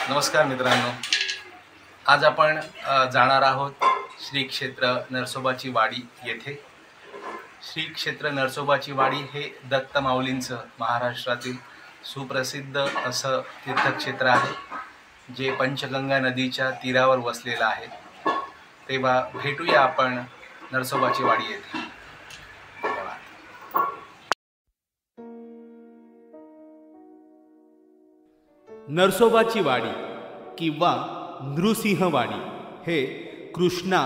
नमस्कार मित्रांनो, आज आपण जाणार आहोत श्री क्षेत्र नरसोबाची वाडी येथे। श्री क्षेत्र नरसोबाची वाडी हे दत्त माऊलींचं महाराष्ट्रातील सुप्रसिद्ध असं तीर्थक्षेत्र आहे, जे पंचगंगा नदीच्या तीरावर वसलेलं आहे। तेव्हा भेटूया आपण नरसोबाची वाडी येथे। नरसोबाची वाडी किंवा नृसिंहवाडी हे कृष्णा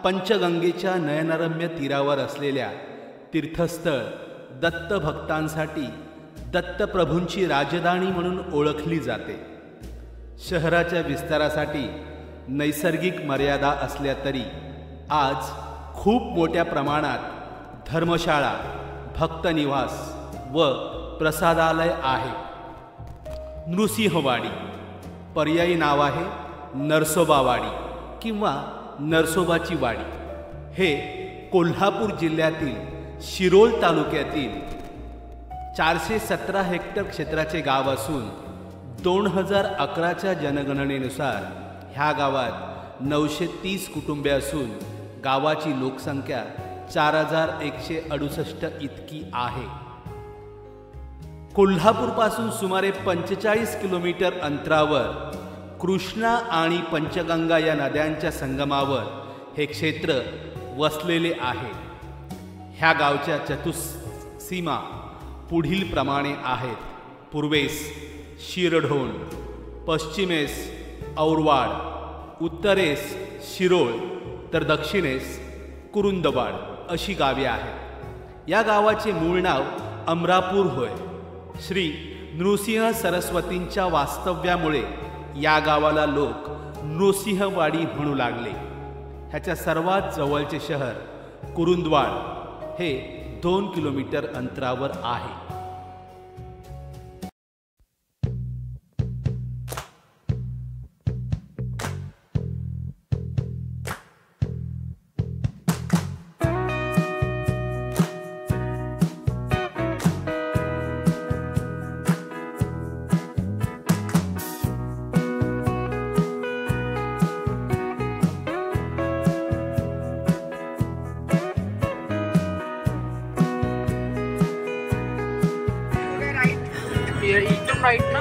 पंचगंगेच्या नयनरम्य तीरावर असलेल्या तीर्थस्थळ दत्त भक्तांसाठी दत्तप्रभूंची राजधानी म्हणून ओळखली जाते। शहराच्या विस्तारासाठी नैसर्गिक मर्यादा असल्या तरी आज खूप मोठ्या प्रमाणात धर्मशाळा, भक्तनिवास व प्रसादालय आहे। नृसिंहवाडी पर्यायी नाव आहे नरसोबावाडी किंवा नरसोबाची वाडी। हे कोल्हापूर जिल्ह्यातील शिरोळ तालुक्यातील 417 हेक्टर क्षेत्राचे गाव असून 2011च्या जनगणनेनुसार ह्या गावात 930 कुटुंबे असून गावाची लोकसंख्या 4168 इतकी आहे। कोल्हापूरपासून सुमारे 45 किलोमीटर अंतरावर कृष्णा आणि पंचगंगा या नद्यांच्या संगमावर हे क्षेत्र वसलेले आहे। ह्या गावच्या चतुःसीमा पुढील प्रमाणे आहेत। पूर्वेस शिरढोण, पश्चिमेस औरवाड, उत्तरेस शिरोळ तर दक्षिणेस कुरुंदवाड अशी गावे आहेत। या गावाचे मूळ नाव अमरापूर होय। श्री नृसिंह सरस्वतींच्या वास्तव्यामुळे या गावाला लोक नृसिंहवाडी म्हणू लागले। ह्याच्या सर्वात जवळचे शहर कुरुंदवाड हे 2 किलोमीटर अंतरावर आहे। एकदम राइट ना,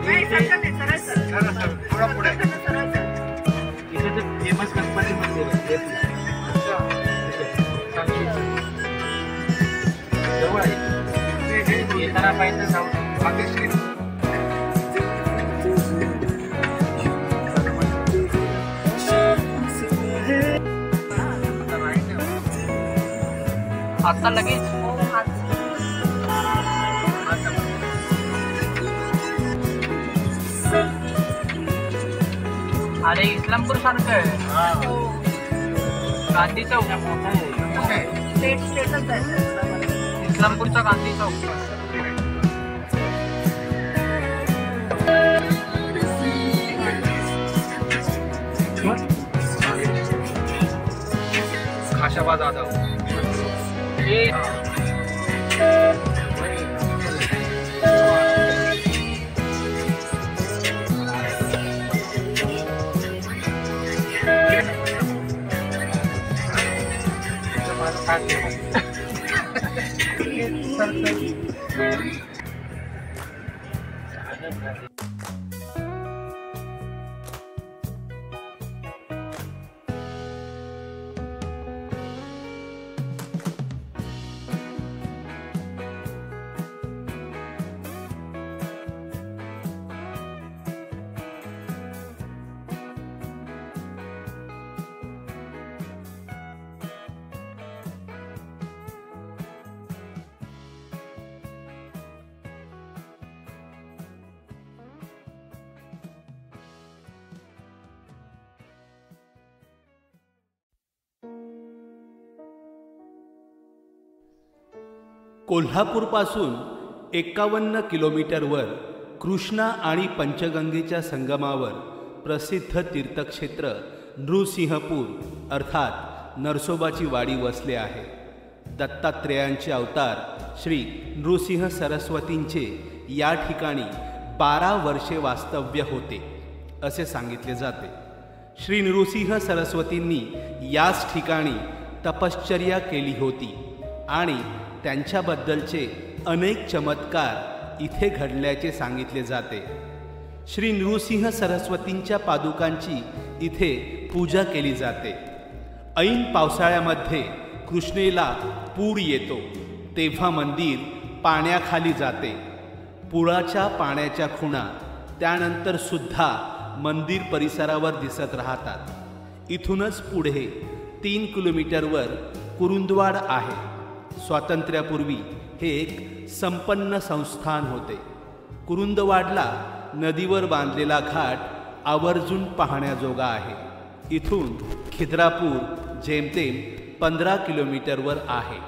नहीं सरकल है, सरळ सरळ थोड़ा पुढे इथे ते फेमस गणपती मंदिर आहे। जवळ आहे, येताना पाहिजे जाऊ भाग्यश्री आता लगेच अरे इस्लामपूर सारखं आहे। गांधी चौक इस्लामपूरचा गांधी चौक। खाशाबा जाधव कोल्हापूरपासून 51 किलोमीटरवर कृष्णा आणि पंचगंगेच्या संगमावर प्रसिद्ध तीर्थक्षेत्र नृसिंहपूर अर्थात नरसोबाची वाडी वसले आहे। दत्तात्रेयांचे अवतार श्री नृसिंह सरस्वतींचे या ठिकाणी 12 वर्षे वास्तव्य होते असे सांगितले जाते. श्री नृसिंह सरस्वतींनी याच ठिकाणी तपश्चर्या केली होती आणि त्यांच्याबद्दलचे अनेक चमत्कार इथे घडल्याचे सांगितले जाते. श्री नृसिंह सरस्वतींच्या पादुकांची इथे पूजा केली जाते. ऐन पावसाळ्यामध्ये कृष्णेला पूर येतो तेव्हा मंदिर पाण्याखाली जाते. पुराच्या पाण्याच्या खुणा त्यानंतर सुद्धा मंदिर परिसरावर दिसत राहतात. इथूनच पुढे 3 किलोमीटरवर कुरुंदवाड आहे. स्वातंत्र्यापूर्वी हे एक संपन्न संस्थान होते. कुरुंदवाडला नदीवर बांधलेला घाट आवर्जून पाहण्याजोगा आहे. इथून खिद्रापूर जेमतेम 15 किलोमीटरवर आहे.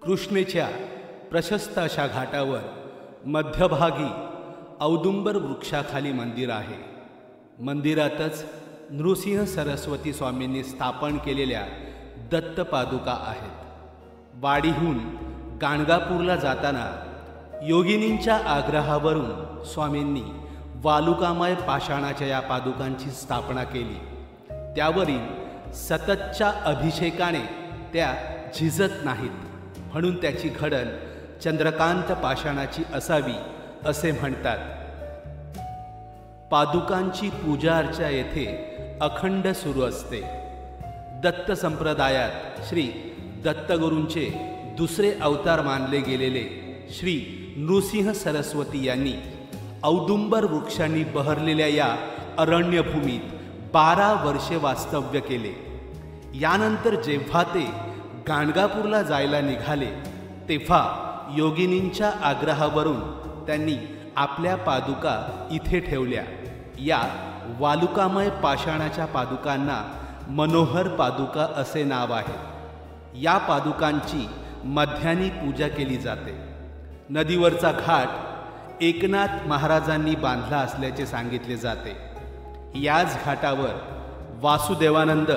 कृष्णेच्या प्रशस्त अशा घाटावर मध्यभागी औदुंबर वृक्षाखाली मंदिर आहे. मंदिरातच नृसिंह सरस्वती स्वामींनी स्थापन केलेल्या दत्तपादुका आहेत. वाडीहून गाणगापूरला जाताना योगिनींच्या आग्रहावरून स्वामींनी वालुकामय पाषाणाच्या या पादुकांची स्थापना केली. त्यावरील सततच्या अभिषेकाने त्या झिजत नाहीत म्हणून त्याची घडण चंद्रकांत पाषाणाची असावी असे म्हणतात. पादुकांची पूजा अर्चा येथे अखंड सुरू असते. दत्त संप्रदायात श्री दत्तगुरूंचे दुसरे अवतार मानले गेलेले श्री नृसिंह सरस्वती यांनी औदुंबर वृक्षांनी बहरलेल्या या अरण्यभूमीत 12 वर्षे वास्तव्य केले. यानंतर जेव्हा ते गाणगापूरला जायला निघाले तेव्हा योगिनींच्या आग्रहावरून त्यांनी आपल्या पादुका इथे ठेवल्या. या वालुकामय पाषाणाच्या पादुकांना मनोहर पादुका असे नाव आहे. या पादुकांची मध्यानी पूजा केली जाते. नदीवरचा घाट एकनाथ महाराजांनी बांधला असल्याचे सांगितले जाते. याच घाटावर वासुदेवानंद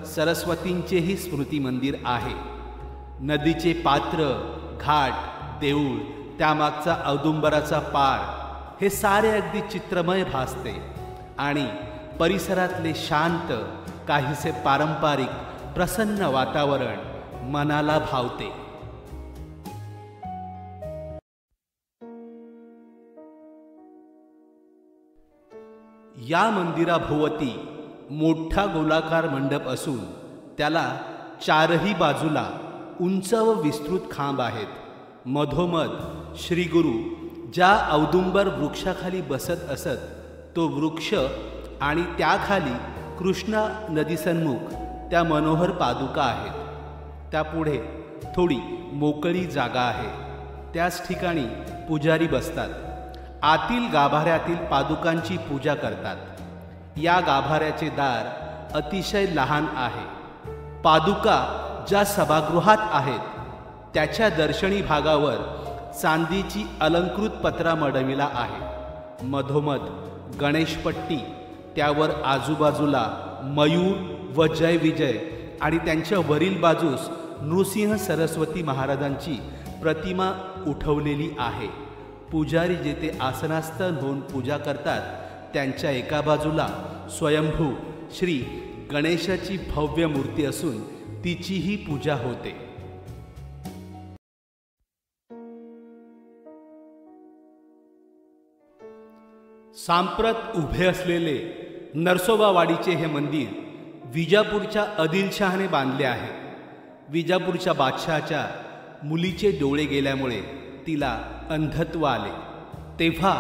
सरस्वतींचेही स्मृती मंदिर आहे. नदीचे पात्र, घाट, देऊळ, त्यामागचा औदुंबराचा पार हे सारे अगदी चित्रमय भासते आणि परिसरातले शांत, काहीसे पारंपरिक प्रसन्न वातावरण मनाला भावते. या मंदिराभोवती मोठा गोलाकार मंडप असून त्याला 4ही बाजूला उंच व विस्तृत खांब आहेत. मधोमध श्री गुरु ज्या औदुंबर वृक्षाखाली बसत असत तो वृक्ष आणि त्याखाली कृष्णा नदीसन्मुख त्या मनोहर पादुका आहेत. त्यापुढे थोडी मोकळी जागा आहे. त्याच ठिकाणी पुजारी बसतात. आतील गाभाऱ्यातील पादुकांची पूजा करतात. या गाभाऱ्याचे दार अतिशय लहान आहे. पादुका ज्या सभागृहात आहेत त्याच्या दर्शनी भागावर चांदीची अलंकृत पत्रा मढविला आहे. मधोमध गणेशपट्टी, त्यावर आजूबाजूला मयूर व जय विजय आणि त्यांच्या वरील बाजूस नृसिंह सरस्वती महाराजांची प्रतिमा उठवलेली आहे. पुजारी जेथे आसनास्थ होऊन पूजा करतात त्यांच्या एका बाजूला स्वयंभू श्री गणेशाची भव्य मूर्ती असून तिचीही पूजा होते. सांप्रत उभे असलेले नरसोबावाडीचे हे मंदिर विजापूरच्या आदिलशहाने बांधले आहे. विजापूरच्या बादशहाच्या मुलीचे डोळे गेल्यामुळे तिला अंधत्व आले. तेव्हा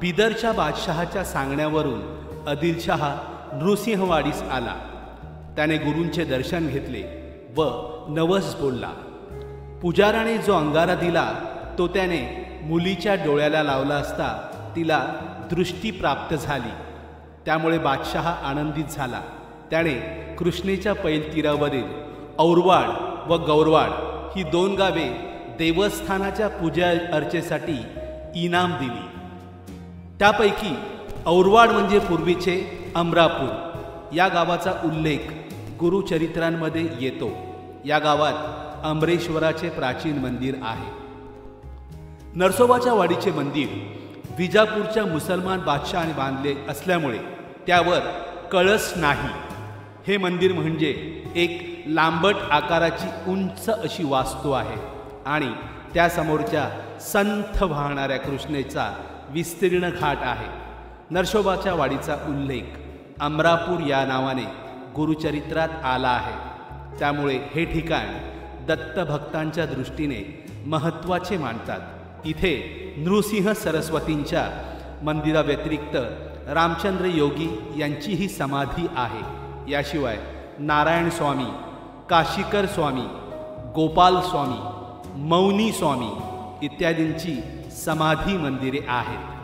बिदरच्या बादशहाच्या सांगण्यावरून आदिलशहा नृसिंहवाडीस आला. त्याने गुरूंचे दर्शन घेतले व नवस बोलला. पुजाराने जो अंगारा दिला तो त्याने मुलीच्या डोळ्याला लावला असता तिला दृष्टी प्राप्त झाली. त्यामुळे बादशहा आनंदित झाला. त्याने कृष्णेच्या पैल तीरावरील औरवाड व गौरवाड ही 2 गावे देवस्थानाच्या पूजा अर्चेसाठी इनाम दिली. त्यापैकी औरवाड म्हणजे पूर्वीचे अमरापूर. या गावाचा उल्लेख गुरुचरित्रांमध्ये येतो. या गावात अमरेश्वराचे प्राचीन मंदिर आहे. नरसोबाच्या वाडीचे मंदिर विजापूरच्या मुसलमान बादशहाने बांधले असल्यामुळे त्यावर कळस नाही. हे मंदिर म्हणजे एक लांबट आकाराची उंच अशी वास्तू आहे आणि त्यासमोरच्या संथ वाहणाऱ्या कृष्णेचा विस्तीर्ण घाट आहे. नरसोबाच्या वाडीचा उल्लेख अमरापूर या नावाने गुरुचरित्रात आला आहे. त्यामुळे हे ठिकाण दत्तभक्तांच्या दृष्टीने महत्त्वाचे मानतात. इथे नृसिंह सरस्वतींच्या मंदिराव्यतिरिक्त रामचंद्र योगी यांचीही समाधी आहे. याशिवाय नारायण स्वामी, काशीकर स्वामी, गोपाल स्वामी, मौनी स्वामी इत्यादींची समाधी मंदिरे आहेत.